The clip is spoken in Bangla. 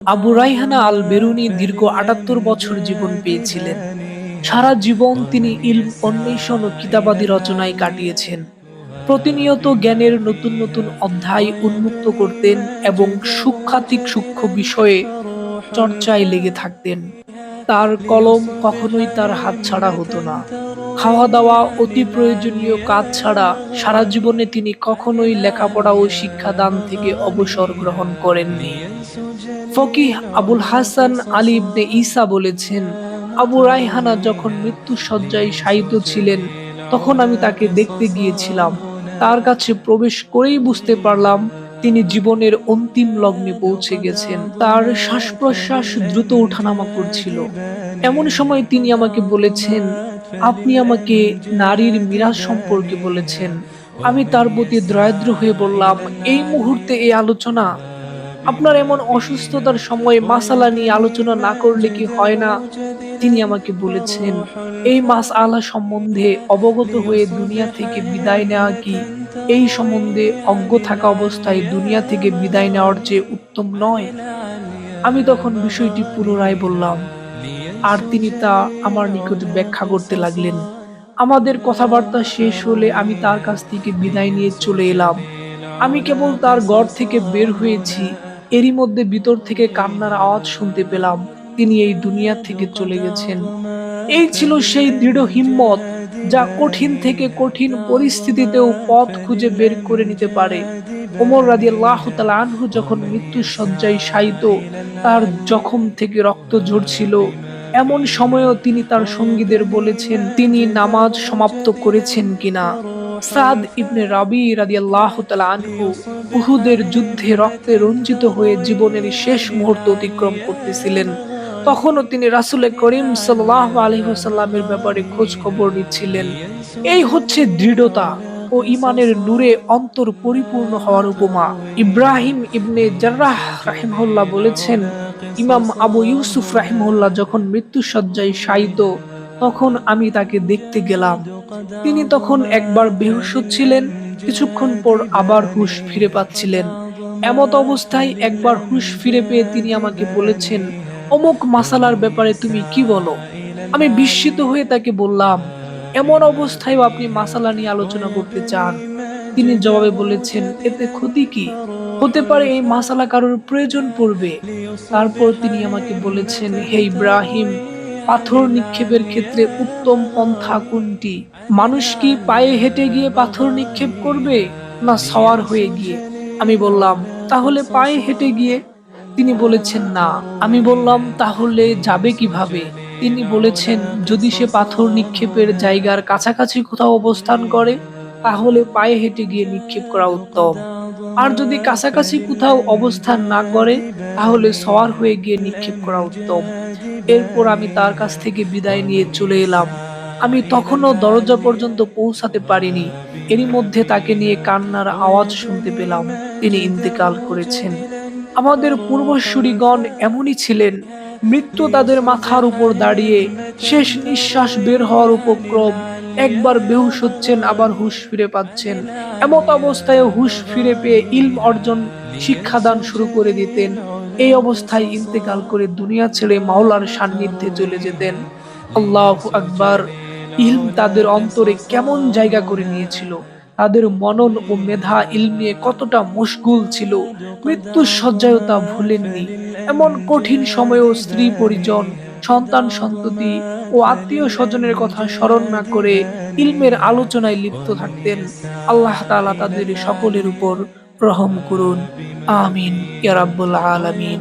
আবু রায়হানা আল বেরুনি দীর্ঘ ৭৮ বছর জীবন পেয়েছিলেন। সারা জীবন তিনি ইলম অন্বেষণ ও কিতাবাদি রচনায় কাটিয়েছেন। প্রতিনিয়ত জ্ঞানের নতুন নতুন অধ্যায় উন্মুক্ত করতেন এবং সূক্ষ্মাতিক সূক্ষ্ম বিষয়ে চর্চায় লেগে থাকতেন। তার কলম কখনোই তার হাতছাড়া হতো না। খাওয়া দাওয়া অতি প্রয়োজনীয় কাজ ছাড়া সারা জীবনে তিনি কখনোই লেখাপড়া ও শিক্ষাদান থেকে অবসর গ্রহণ করেননি। ফকিহ আবুল হাসান আলী ইবনে ঈসা বলেছেন, আবু রায়হানা যখন মৃত্যুশয্যায় শায়িত ছিলেন তখন আমি তাকে দেখতে গিয়েছিলাম। তার কাছে প্রবেশ করেই বুঝতে পারলাম তিনি জীবনের অন্তিম লগ্নে পৌঁছে গেছেন। তার শ্বাস প্রশ্বাস দ্রুত ওঠানামা করছিল। এমন সময় তিনি আমাকে বলেছেন, আপনি আমাকে নারীর মিরাজ সম্পর্কে বলেছেন। আমি তার প্রতি দয়াদ্র হয়ে বললাম, এই মুহূর্তে এই আলোচনা? আপনার এমন অসুস্থতার সময় মাসালা নিয়ে আলোচনা না করলে কি হয় না? তিনি আমাকে বলেছেন, এই মাসআলা সম্বন্ধে অবগত হয়ে দুনিয়া থেকে বিদায় নেওয়া কি এই সম্বন্ধে অজ্ঞ থাকা অবস্থায় দুনিয়া থেকে বিদায় নেওয়ার চেয়ে উত্তম নয়? আমি তখন বিষয়টি পুনরায় বললাম, আর তিনি তা আমার নিকট ব্যাখ্যা করতে লাগলেন। আমাদের কথাবার্তা শেষ হলে আমি তার কাছ থেকে বিদায় নিয়ে চলে এলাম। আমি কেবল তার ঘর থেকে বের হয়েছি, এরই মধ্যে ভিতর থেকে কান্নার আওয়াজ শুনতে পেলাম। তিনি এই দুনিয়া থেকে চলে গেছেন। এই ছিল সেই দৃঢ় হিম্মত যা কঠিন থেকে কঠিন পরিস্থিতিতেও পথ খুঁজে বের করে নিতে পারে। ওমর রাদিয়াল্লাহু তাআলা আনহু যখন মৃত্যুর শয্যায় শায়িত, তার জখম থেকে রক্ত ঝরছিল, এমন সময়েও তিনি তার সঙ্গীদের বলেছেন তিনি নামাজ সমাপ্ত করেছেন কিনা। সাদ ইবনে রাবি রাদিয়াল্লাহু তাআলা আনহু উহুদের যুদ্ধে রক্তে রঞ্জিত হয়ে জীবনের শেষ মুহূর্ত অতিক্রম করতেছিলেন। তখনও তিনি রাসূল করিম সাল্লাল্লাহু আলাইহি ওয়াসাল্লামের ব্যাপারে খোঁজ খবর নিচ্ছিলেন। এই হচ্ছে দৃঢ়তা ও ঈমানের নূরে অন্তর পরিপূর্ণ হওয়ার উপমা। ইব্রাহিম ইবনে জাররাহ রাহিমাহুল্লাহ বলেছেন, ইমাম আবু ইউসুফ রাহিমাহুল্লাহ যখন মৃত্যুশয্যায় শায়িত তখন আমি তাকে দেখতে গেলাম। তিনি তখন একবার বেহুশ হচ্ছিলেন, কিছুক্ষণ পর আবার হুঁশ ফিরে পাচ্ছিলেন। এমত অবস্থায় একবার হুঁশ ফিরে পেয়ে তিনি আমাকে বলেছেন, অমুক মাসালার ব্যাপারে তুমি কি বলো? আমি বিস্মিত হয়ে তাকে বললাম, এমন অবস্থায়ও আপনি মাসালা নিয়ে আলোচনা করতে চান? তিনি জবাবে বলেছেন, এতে ক্ষতি কি? হতে পারে এই মাসালা কারোর প্রয়োজন পড়বে। তারপর তিনি আমাকে বলেছেন, হে ইব্রাহিম, পাথর নিক্ষেপের ক্ষেত্রে উত্তম পন্থা কোনটি? মানুষ কি পায়ে হেঁটে গিয়ে পাথর নিক্ষেপ করবে, না সওয়ার হয়ে গিয়ে? আমি বললাম, তাহলে পায়ে হেঁটে গিয়ে। তিনি বলেছেন, না। আমি বললাম, তাহলে যাবে কিভাবে? তিনি বলেছেন, যদি সে পাথর নিক্ষেপের জায়গার কাছাকাছি কোথাও অবস্থান করে তাহলে পায়ে হেঁটে গিয়ে নিক্ষেপ করা উত্তম। আর যদি কাছাকাছি কোথাও অবস্থান না করে তাহলে সওয়ার হয়ে গিয়ে নিক্ষেপ করা উত্তম। এরপর আমি তার কাছ থেকে বিদায় নিয়ে চলে এলাম। আমি তখনও দরজা পর্যন্ত পৌঁছাতে পারিনি, এরই মধ্যে তাকে নিয়ে কান্নার আওয়াজ শুনতে পেলাম। তিনি ইন্তেকাল করেছেন। আমাদের পূর্বসূরিগণ এমনই ছিলেন। মৃত্যু তাদের মাথার উপর দাঁড়িয়ে, শেষ নিঃশ্বাস বের হওয়ার উপক্রম, একবার বেহুশ হচ্ছেন আবার হুঁশ ফিরে পাচ্ছেন। এমত অবস্থায় হুঁশ ফিরে পেয়ে ইলম অর্জন, শিক্ষাদান শুরু করে দিতেন। এই অবস্থায় ইন্তেকাল করে দুনিয়া ছেড়ে মাওলার সান্নিধ্যে চলে যেতেন। আল্লাহু আকবার! ইলম তাদের অন্তরে কেমন জায়গা করে নিয়েছিল, তাদের মনন ও মেধা ইলম নিয়ে কতটা মশগুল ছিল, মৃত্যুর শয্যায়ও তা ভুলেননি। এমন কঠিন সময়েও স্ত্রী পরিজন, সন্তান সন্ততি ও আত্মীয় স্বজনের কথা স্মরণ না করে ইলমের আলোচনায় লিপ্ত থাকতেন। আল্লাহ তাআলা তাদের সকলের উপর রহম করুন। আমিন ইয়া রাব্বুল আলামিন।